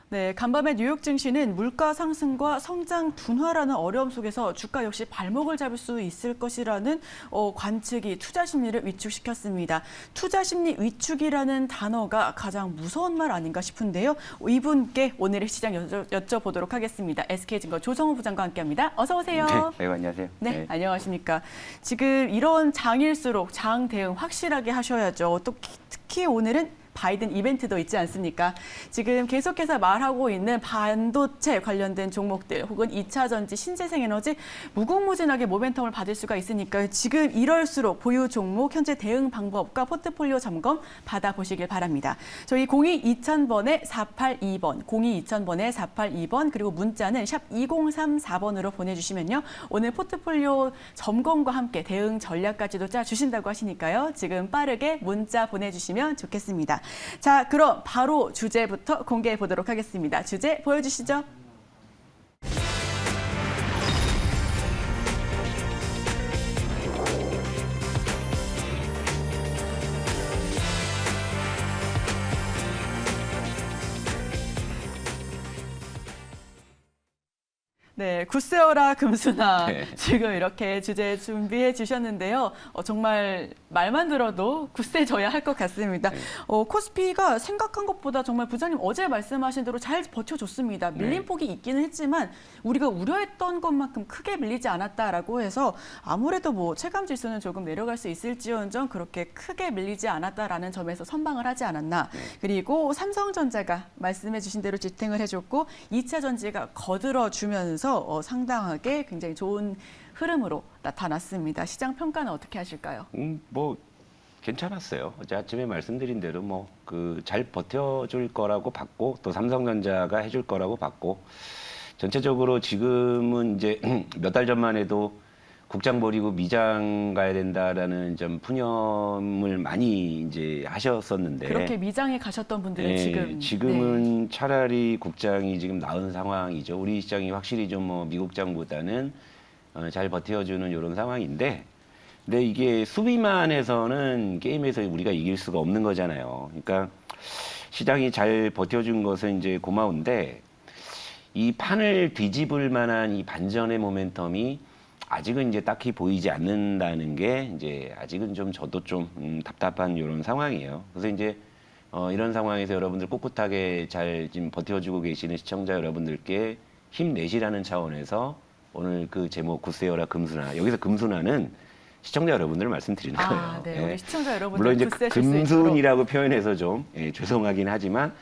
네, 간밤에 뉴욕 증시는 물가 상승과 성장 둔화라는 어려움 속에서 주가 역시 발목을 잡을 수 있을 것이라는 관측이 투자 심리를 위축시켰습니다. 투자 심리 위축이라는 단어가 가장 무서운 말 아닌가 싶은데요. 이분께 오늘의 시장 여쭤보도록 하겠습니다. SK증권 조성우 부장과 함께합니다. 어서 오세요. 네, 안녕하세요. 네, 안녕하십니까. 지금 이런 장일수록 장 대응 확실하게 하셔야죠. 또 특히 오늘은 바이든 이벤트도 있지 않습니까? 지금 계속해서 말하고 있는 반도체 관련된 종목들 혹은 2차 전지, 신재생 에너지 무궁무진하게 모멘텀을 받을 수가 있으니까요. 지금 이럴수록 보유 종목 현재 대응 방법과 포트폴리오 점검 받아보시길 바랍니다. 저희 02-2000번에 482번, 02-2000번에 482번 그리고 문자는 샵 2034번으로 보내주시면요. 오늘 포트폴리오 점검과 함께 대응 전략까지도 짜주신다고 하시니까요. 지금 빠르게 문자 보내주시면 좋겠습니다. 자, 그럼 바로 주제부터 공개해 보도록 하겠습니다. 주제 보여주시죠. 네, 굿세어라 금수나 네. 지금 이렇게 주제 준비해 주셨는데요. 정말 말만 들어도 굿세져야 할 것 같습니다. 네. 코스피가 생각한 것보다 정말 부장님 어제 말씀하신 대로 잘 버텨줬습니다. 밀린 네. 폭이 있기는 했지만 우리가 우려했던 것만큼 크게 밀리지 않았다라고 해서 아무래도 뭐 체감 지수는 조금 내려갈 수 있을지언정 그렇게 크게 밀리지 않았다라는 점에서 선방을 하지 않았나. 네. 그리고 삼성전자가 말씀해 주신 대로 지탱을 해줬고 2차 전지가 거들어주면서 상당하게 굉장히 좋은 흐름으로 나타났습니다. 시장 평가는 어떻게 하실까요? 뭐 괜찮았어요. 어제 아침에 말씀드린 대로 뭐 그 잘 버텨줄 거라고 봤고 또 삼성전자가 해줄 거라고 봤고 전체적으로 지금은 이제 몇 달 전만 해도 국장 버리고 미장 가야 된다라는 좀 푸념을 많이 이제 하셨었는데 그렇게 미장에 가셨던 분들은 네, 지금은 차라리 국장이 지금 나은 상황이죠. 우리 시장이 확실히 좀 뭐 미국장보다는 잘 버텨주는 이런 상황인데, 근데 이게 수비만 해서는 게임에서 우리가 이길 수가 없는 거잖아요. 그러니까 시장이 잘 버텨준 것은 이제 고마운데 이 판을 뒤집을 만한 이 반전의 모멘텀이 아직은 이제 딱히 보이지 않는다는 게 이제 아직은 좀 저도 좀 답답한 이런 상황이에요. 그래서 이제 이런 상황에서 여러분들 꿋꿋하게 잘 지금 버텨주고 계시는 시청자 여러분들께 힘내시라는 차원에서 오늘 그 제목 굿세어라 금수나, 여기서 금수나는 시청자 여러분들 말씀드리는 거예요. 네, 우리 시청자 여러분들 물론 이제 굿세실 수 있도록. 금순이라고 표현해서 좀 죄송하긴 하지만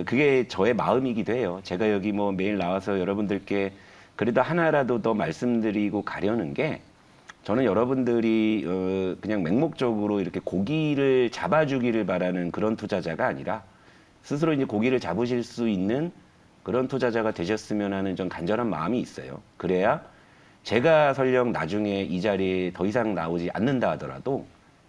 그게 저의 마음이기도 해요. 제가 여기 뭐 매일 나와서 여러분들께 그래도 하나라도 더 말씀드리고 가려는 게, 저는 여러분들이 그냥 맹목적으로 이렇게 고기를 잡아주기를 바라는 그런 투자자가 아니라 스스로 이제 고기를 잡으실 수 있는 그런 투자자가 되셨으면 하는 좀 간절한 마음이 있어요. 그래야 제가 설령 나중에 이 자리에 더 이상 나오지 않는다 하더라도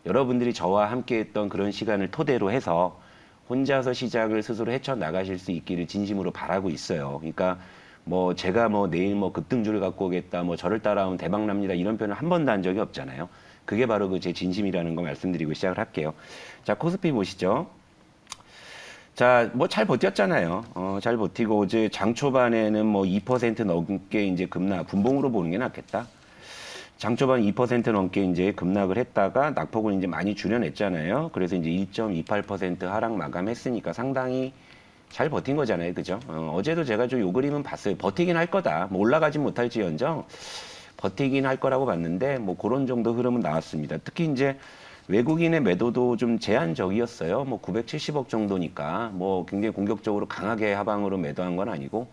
여러분들이 저와 함께 했던 그런 시간을 토대로 해서 혼자서 시장을 스스로 헤쳐나가실 수 있기를 진심으로 바라고 있어요. 그러니까 뭐 제가 뭐 내일 뭐 급등주를 갖고 오겠다, 뭐 저를 따라오면 대박 납니다, 이런 표현을 한 번도 한 적이 없잖아요. 그게 바로 그 제 진심이라는 거 말씀드리고 시작을 할게요. 자, 코스피 보시죠. 자, 뭐 잘 버텼잖아요. 잘 버티고 어제 장 초반에는 뭐 2% 넘게 이제 급락, 분봉으로 보는 게 낫겠다. 장 초반 2% 넘게 이제 급락을 했다가 낙폭을 이제 많이 줄여냈잖아요. 그래서 이제 1.28% 하락 마감했으니까 상당히 잘 버틴 거잖아요. 그죠? 어제도 제가 좀 요 그림은 봤어요. 버티긴 할 거다. 뭐 올라가진 못할지언정 버티긴 할 거라고 봤는데 뭐 그런 정도 흐름은 나왔습니다. 특히 이제 외국인의 매도도 좀 제한적이었어요. 뭐 970억 정도니까 뭐 굉장히 공격적으로 강하게 하방으로 매도한 건 아니고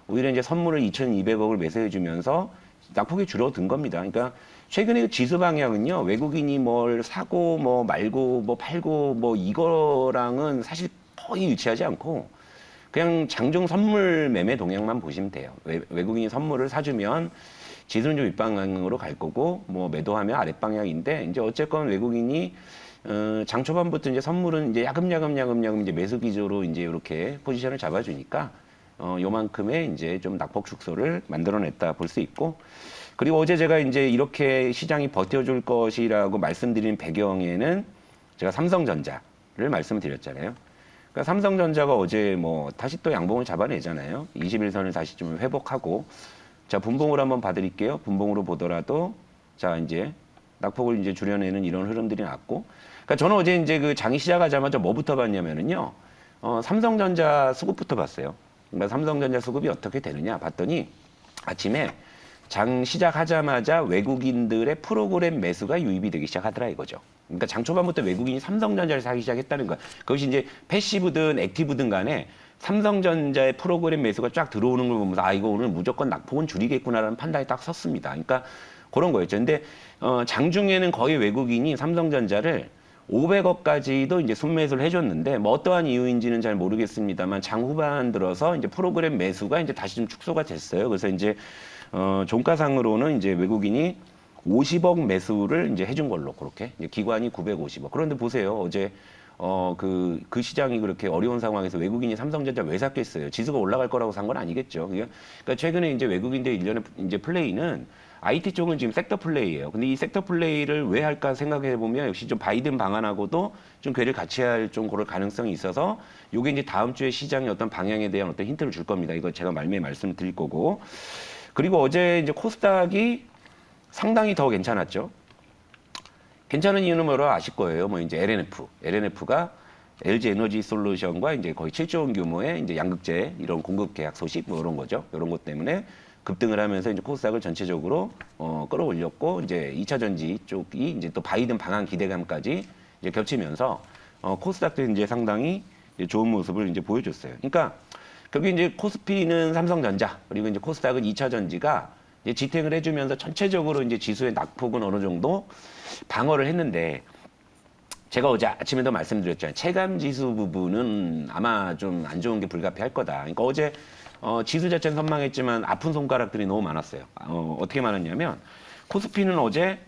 오히려 이제 선물을 2,200억을 매수해 주면서 낙폭이 줄어든 겁니다. 그러니까 최근에 그 지수 방향은요, 외국인이 뭘 사고 뭐 말고 뭐 팔고 뭐 이거랑은 사실 거의 유치하지 않고 그냥 장중 선물 매매 동향만 보시면 돼요. 외국인이 선물을 사주면 지수는 좀 윗방향으로 갈 거고 뭐 매도하면 아랫방향인데, 이제 어쨌건 외국인이 장 초반부터 이제 선물은 이제 야금야금 이제 매수 기조로 이제 이렇게 포지션을 잡아주니까 요만큼의 이제 좀 낙폭 축소를 만들어냈다 볼 수 있고, 그리고 어제 제가 이제 이렇게 시장이 버텨줄 것이라고 말씀드린 배경에는 제가 삼성전자를 말씀드렸잖아요. 그러니까 그러니까 삼성전자가 어제 뭐 다시 또 양봉을 잡아내잖아요. 21선을 다시 좀 회복하고. 자, 분봉으로 한번 봐드릴게요. 분봉으로 보더라도 자, 이제 낙폭을 이제 줄여내는 이런 흐름들이 났고. 그러니까 저는 어제 이제 그 장이 시작하자마자 뭐부터 봤냐면은요. 삼성전자 수급부터 봤어요. 그러니까 삼성전자 수급이 어떻게 되느냐 봤더니 아침에 장 시작하자마자 외국인들의 프로그램 매수가 유입이 되기 시작하더라 이거죠. 그러니까 장 초반부터 외국인이 삼성전자를 사기 시작했다는 거야. 그것이 이제 패시브든 액티브든 간에 삼성전자의 프로그램 매수가 쫙 들어오는 걸 보면서 아 이거 오늘 무조건 낙폭은 줄이겠구나라는 판단이 딱 섰습니다. 그러니까 그런 거였죠. 근데 장중에는 거의 외국인이 삼성전자를 500억까지도 이제 순매수를 해줬는데 뭐 어떠한 이유인지는 잘 모르겠습니다만 장 후반 들어서 이제 프로그램 매수가 이제 다시 좀 축소가 됐어요. 그래서 이제 종가상으로는 이제 외국인이 50억 매수를 이제 해준 걸로 그렇게 이제 기관이 950억. 그런데 보세요. 어제 그 시장이 그렇게 어려운 상황에서 외국인이 삼성전자 왜 샀겠어요? 지수가 올라갈 거라고 산 건 아니겠죠. 그러니까 최근에 이제 외국인들 일련의 이제 플레이는 IT 쪽은 지금 섹터 플레이예요. 근데 이 섹터 플레이를 왜 할까 생각해 보면 역시 좀 바이든 방안하고도 좀 괴를 같이 할 좀 그럴 가능성이 있어서 요게 이제 다음 주에 시장의 어떤 방향에 대한 어떤 힌트를 줄 겁니다. 이거 제가 말미에 말씀을 드릴 거고. 그리고 어제 이제 코스닥이 상당히 더 괜찮았죠. 괜찮은 이유는 뭐라 아실 거예요. 뭐 이제 LNF가 LG 에너지 솔루션과 이제 거의 7조 원 규모의 이제 양극재 이런 공급 계약 소식 뭐 이런 거죠. 이런 것 때문에 급등을 하면서 이제 코스닥을 전체적으로 끌어올렸고 이제 2차 전지 쪽이 이제 또 바이든 방한 기대감까지 이제 겹치면서 코스닥도 이제 상당히 이제 좋은 모습을 이제 보여줬어요. 그러니까 결국 이제 코스피는 삼성전자 그리고 이제 코스닥은 2차 전지가 이제 지탱을 해주면서 전체적으로 이제 지수의 낙폭은 어느 정도 방어를 했는데 제가 어제 아침에도 말씀드렸잖아요. 체감 지수 부분은 아마 좀 안 좋은 게 불가피할 거다. 그러니까 어제 지수 자체는 선망했지만 아픈 손가락들이 너무 많았어요. 어떻게 많았냐면 코스피는 어제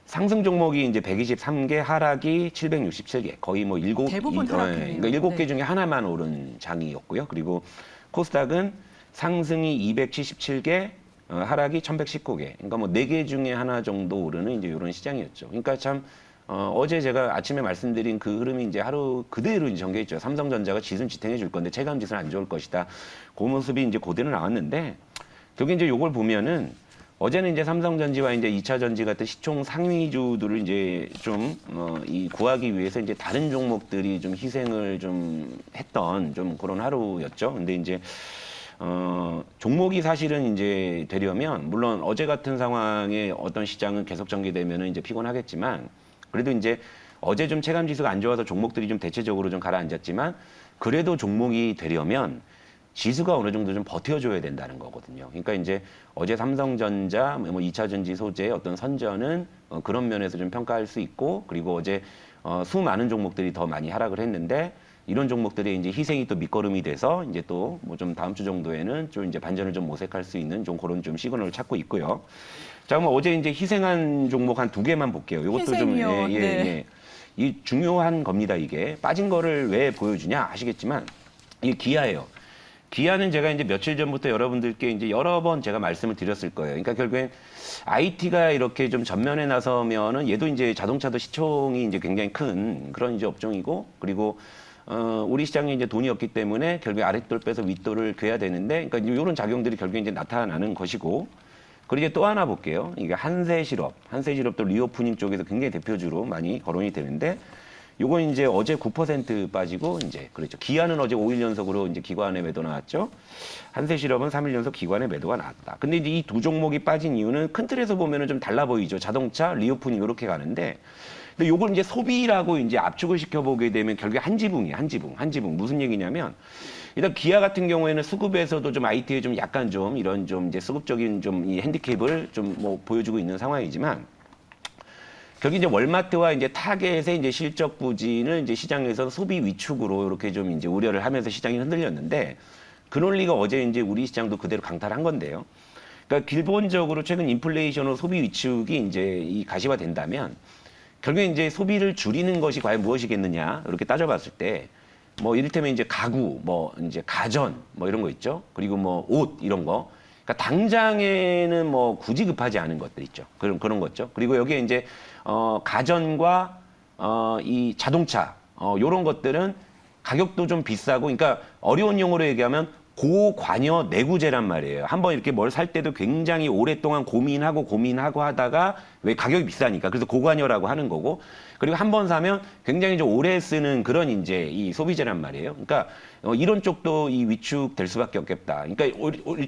상승 종목이 이제 123개, 하락이 767개, 거의 뭐 대부분 하락했네요. 그러니까 7개 네. 중에 하나만 오른 장이었고요. 그리고 코스닥은 상승이 277개, 하락이 1119개. 그러니까 뭐 4개 중에 하나 정도 오르는 이제 이런 시장이었죠. 그러니까 참 어제 제가 아침에 말씀드린 그 흐름이 이제 하루 그대로 이제 전개했죠. 삼성전자가 지수는 지탱해 줄 건데 체감 지수는 안 좋을 것이다. 그 모습이 이제 그대로 나왔는데 결국 이제 요걸 보면은 어제는 이제 삼성전지와 이제 2차 전지 같은 시총 상위주들을 이제 좀 구하기 위해서 이제 다른 종목들이 좀 희생을 좀 했던 좀 그런 하루였죠. 근데 이제 종목이 사실은 이제 되려면 물론 어제 같은 상황에 어떤 시장은 계속 전개되면은 이제 피곤하겠지만 그래도 이제 어제 좀 체감 지수가 안 좋아서 종목들이 좀 대체적으로 좀 가라앉았지만 그래도 종목이 되려면 지수가 어느 정도 좀 버텨줘야 된다는 거거든요. 그러니까 이제 어제 삼성전자, 뭐 2차 전지 소재의 어떤 선전은 그런 면에서 좀 평가할 수 있고 그리고 어제 수많은 종목들이 더 많이 하락을 했는데 이런 종목들이 이제 희생이 또 밑거름이 돼서 이제 또 뭐 좀 다음 주 정도에는 좀 이제 반전을 좀 모색할 수 있는 좀 그런 좀 시그널을 찾고 있고요. 자, 그럼 어제 이제 희생한 종목 한 2개만 볼게요. 이것도 좀 희생이요. 네. 이 중요한 겁니다. 이게 빠진 거를 왜 보여주냐 아시겠지만 이게 기아예요. 기아는 제가 이제 며칠 전부터 여러분들께 이제 여러 번 제가 말씀을 드렸을 거예요. 그러니까 결국엔 IT가 이렇게 좀 전면에 나서면은 얘도 이제 자동차도 시총이 이제 굉장히 큰 그런 이제 업종이고 그리고 우리 시장에 이제 돈이 없기 때문에 결국에 아랫돌 빼서 윗돌을 괴야 되는데 그러니까 이런 작용들이 결국에 이제 나타나는 것이고 그리고 이제 또 하나 볼게요. 이게 한세실업도 리오프닝 쪽에서 굉장히 대표주로 많이 거론이 되는데 요건 이제 어제 9% 빠지고 이제 그렇죠. 기아는 어제 5일 연속으로 이제 기관의 매도 나왔죠. 한세실업은 3일 연속 기관의 매도가 나왔다. 근데 이제 이 두 종목이 빠진 이유는 큰 틀에서 보면은 좀 달라 보이죠. 자동차, 리오프닝 이렇게 가는데 근데 요걸 이제 소비라고 이제 압축을 시켜보게 되면 결국에 한 지붕. 무슨 얘기냐면 일단 기아 같은 경우에는 수급에서도 좀 IT에 좀 약간 좀 이런 좀 이제 수급적인 좀 이 핸디캡을 좀 뭐 보여주고 있는 상황이지만 결국 이제 월마트와 이제 타겟의 이제 실적 부진을 이제 시장에서 소비 위축으로 이렇게 좀 이제 우려를 하면서 시장이 흔들렸는데 그 논리가 어제 이제 우리 시장도 그대로 강탈한 건데요. 그러니까 기본적으로 최근 인플레이션으로 소비 위축이 이제 이 가시화된다면 결국에 이제 소비를 줄이는 것이 과연 무엇이겠느냐 이렇게 따져봤을 때 뭐 이를테면 이제 가구, 뭐 이제 가전, 뭐 이런 거 있죠. 그리고 뭐 옷 이런 거. 그러니까 당장에는 뭐 굳이 급하지 않은 것들 있죠. 그런 거죠. 그리고 여기에 이제 가전과 이 자동차 요런 것들은 가격도 좀 비싸고, 그러니까 어려운 용어로 얘기하면 고관여 내구재란 말이에요. 한번 이렇게 뭘 살 때도 굉장히 오랫동안 고민하고 하다가 왜 가격이 비싸니까 그래서 고관여라고 하는 거고, 그리고 한 번 사면 굉장히 좀 오래 쓰는 그런 이제 이 소비재란 말이에요. 그러니까 이런 쪽도 이 위축될 수밖에 없겠다. 그러니까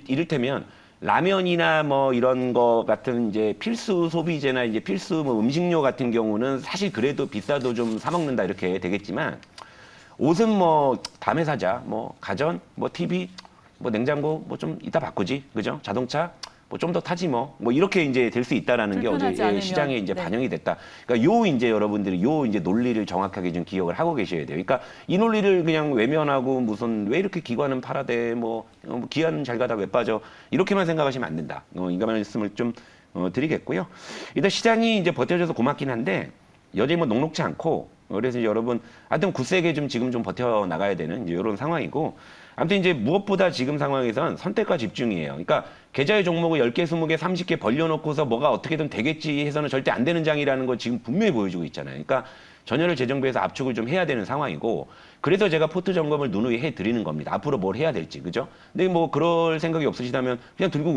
이를테면 라면이나 뭐 이런 거 같은 이제 필수 소비재나 이제 필수 뭐 음식료 같은 경우는 사실 그래도 비싸도 좀 사 먹는다 이렇게 되겠지만, 옷은 뭐 다음에 사자, 뭐 가전, 뭐 TV, 뭐 냉장고 뭐 좀 이따 바꾸지, 그죠? 자동차 뭐 좀 더 타지 뭐 이렇게 이제 될 수 있다라는 게 어제 않으면, 시장에 이제 네. 반영이 됐다. 그러니까 요 이제 여러분들이 요 이제 논리를 정확하게 좀 기억을 하고 계셔야 돼요. 그러니까 이 논리를 그냥 외면하고 무슨 왜 이렇게 기관은 팔아대, 뭐 기아는 잘 가다 왜 빠져, 이렇게만 생각하시면 안 된다. 이거 말씀을 좀 드리겠고요. 일단 시장이 이제 버텨줘서 고맙긴 한데 여전히 뭐 녹록지 않고, 그래서 이제 여러분 하여튼 굳세게 좀 지금 좀 버텨 나가야 되는 이제 이런 상황이고, 아무튼 이제 무엇보다 지금 상황에선 선택과 집중이에요. 그러니까 계좌의 종목을 10개, 20개, 30개 벌려놓고서 뭐가 어떻게든 되겠지 해서는 절대 안 되는 장이라는 거 지금 분명히 보여주고 있잖아요. 그러니까 전열을 재정비해서 압축을 좀 해야 되는 상황이고, 그래서 제가 포트 점검을 누누이 해드리는 겁니다. 앞으로 뭘 해야 될지, 그죠? 근데 뭐 그럴 생각이 없으시다면 그냥 들고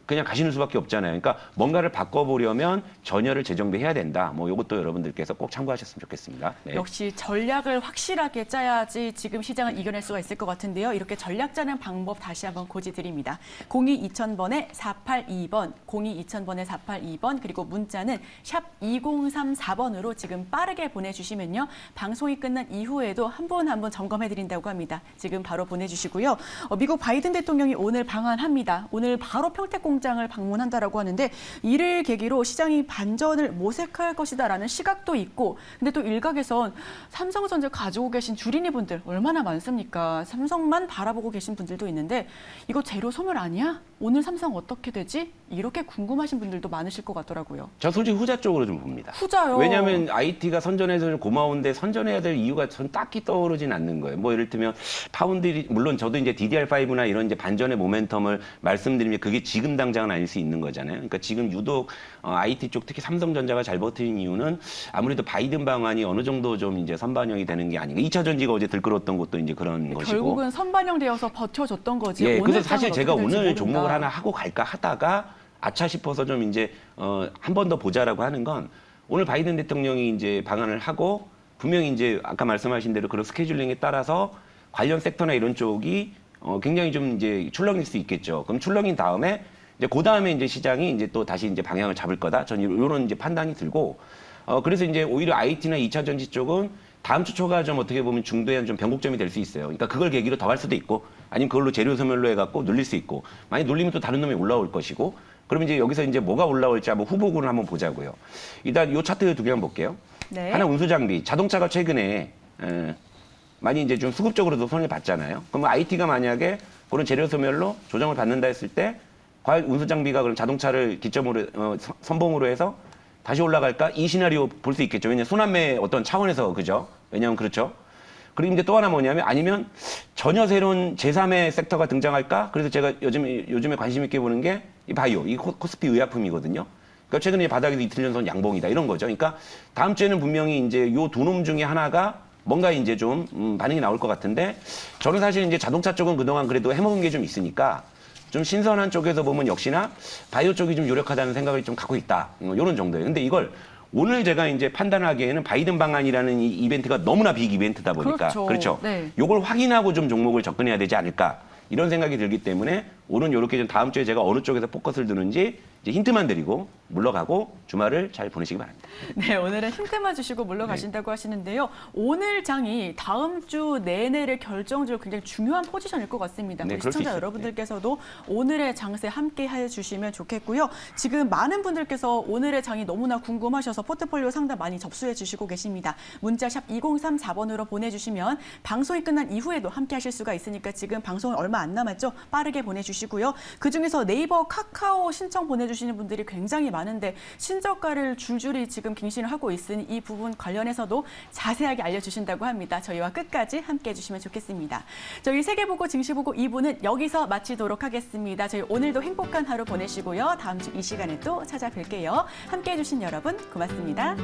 그냥 가시는 수밖에 없잖아요. 그러니까 뭔가를 바꿔보려면 전열을 재정비해야 된다. 뭐 이것도 여러분들께서 꼭 참고하셨으면 좋겠습니다. 네. 역시 전략을 확실하게 짜야지 지금 시장을 이겨낼 수가 있을 것 같은데요. 이렇게 전략 짜는 방법 다시 한번 고지드립니다. 02-2000번에 482번, 02-2000번에 482번, 그리고 문자는 샵 2034번으로 지금 빠르게 보내주시면요. 방송이 끝난 이후에도 한 분 한 분 점검해드린다고 합니다. 지금 바로 보내주시고요. 미국 바이든 대통령이 오늘 방한합니다. 오늘 바로 평택 공장을 방문한다라고 하는데, 이를 계기로 시장이 반전을 모색할 것이다라는 시각도 있고, 근데 또 일각에선 삼성전자 가지고 계신 주린이 분들 얼마나 많습니까? 삼성만 바라보고 계신 분들도 있는데 이거 재료 소멸 아니야? 오늘 삼성 어떻게 되지? 이렇게 궁금하신 분들도 많으실 것 같더라고요. 저 솔직히 후자 쪽으로 좀 봅니다. 후자요. 왜냐하면 IT가 선전해서 좀 고마운데 선전해야 될 이유가 전 딱히 떠오르진 않는 거예요. 뭐 이를테면 파운드리, 물론 저도 이제 DDR5나 이런 이제 반전의 모멘텀을 말씀드리면 그게 지금 당장은 아닐 수 있는 거잖아요. 그러니까 지금 유독 IT 쪽 특히 삼성전자가 잘 버티는 이유는 아무래도 바이든 방안이 어느 정도 좀 이제 선반영이 되는 게 아닌가. 2차 전지가 어제 들끓었던 것도 이제 그런 것이고. 결국은 선반영되어서 버텨줬던 거지. 예, 오늘 그래서 사실 제가 어떻게 될지 오늘 모른다. 종목을 하나 하고 갈까 하다가 아차 싶어서 좀 이제 한 번 더 보자라고 하는 건, 오늘 바이든 대통령이 이제 방한을 하고 분명히 이제 아까 말씀하신 대로 그런 스케줄링에 따라서 관련 섹터나 이런 쪽이 굉장히 좀 이제 출렁일 수 있겠죠. 그럼 출렁인 다음에 이제 그 다음에 이제 시장이 이제 또 다시 이제 방향을 잡을 거다. 저는 이런 이제 판단이 들고, 그래서 이제 오히려 IT나 2차 전지 쪽은 다음 주 초가 좀 어떻게 보면 중도에 좀 변곡점이 될 수 있어요. 그러니까 그걸 계기로 더 할 수도 있고, 아니면 그걸로 재료 소멸로 해갖고 눌릴 수 있고, 많이 눌리면 또 다른 놈이 올라올 것이고, 그러면 이제 여기서 이제 뭐가 올라올지 한번 후보군을 한번 보자고요. 일단 요 차트 두 개 한번 볼게요. 네. 하나 운수장비, 자동차가 최근에 많이 이제 좀 수급적으로도 손을 봤잖아요. 그럼 IT가 만약에 그런 재료 소멸로 조정을 받는다 했을 때, 과연 운수장비가 그런 자동차를 기점으로 선봉으로 해서 다시 올라갈까? 이 시나리오 볼 수 있겠죠. 왜냐하면 순환매 어떤 차원에서, 그죠? 왜냐하면 그렇죠. 그리고 이제 또 하나 뭐냐면, 아니면 전혀 새로운 제3의 섹터가 등장할까? 그래서 제가 요즘에 관심 있게 보는 게 이 바이오, 이 코스피 의약품이거든요. 그러니까 최근에 바닥에서 이틀 연속 양봉이다 이런 거죠. 그러니까 다음 주에는 분명히 이제 요 두 놈 중에 하나가 뭔가 이제 좀 반응이 나올 것 같은데, 저는 사실 이제 자동차 쪽은 그동안 그래도 해먹은 게 좀 있으니까 좀 신선한 쪽에서 보면 역시나 바이오 쪽이 좀 유력하다는 생각을 좀 갖고 있다. 이런 정도예요. 근데 이걸 오늘 제가 이제 판단하기에는 바이든 방안이라는 이 이벤트가 너무나 빅 이벤트다 보니까, 그렇죠. 네. 요걸 확인하고 좀 종목을 접근해야 되지 않을까, 이런 생각이 들기 때문에 오늘 이렇게 좀 다음 주에 제가 어느 쪽에서 포커스를 두는지 이제 힌트만 드리고 물러가고 주말을 잘 보내시기 바랍니다. 네, 오늘은 힌트만 주시고 물러가신다고 하시는데요. 오늘 장이 다음 주 내내를 결정줄 굉장히 중요한 포지션일 것 같습니다. 네, 우리 그럴 수 시청자 있어요. 여러분들께서도 오늘의 장세 함께 해주시면 좋겠고요. 지금 많은 분들께서 오늘의 장이 너무나 궁금하셔서 포트폴리오 상담 많이 접수해 주시고 계십니다. 문자샵 2034번으로 보내주시면 방송이 끝난 이후에도 함께 하실 수가 있으니까 지금 방송은 얼마 안 남았죠? 빠르게 보내주시고요. 그중에서 네이버, 카카오 신청 보내주시는 분들이 굉장히 많은데 신저가를 줄줄이 지금 갱신을 하고 있으니 이 부분 관련해서도 자세하게 알려주신다고 합니다. 저희와 끝까지 함께해 주시면 좋겠습니다. 저희 세계보고 증시보고 2부는 여기서 마치도록 하겠습니다. 저희 오늘도 행복한 하루 보내시고요. 다음 주 이 시간에 또 찾아뵐게요. 함께해 주신 여러분 고맙습니다.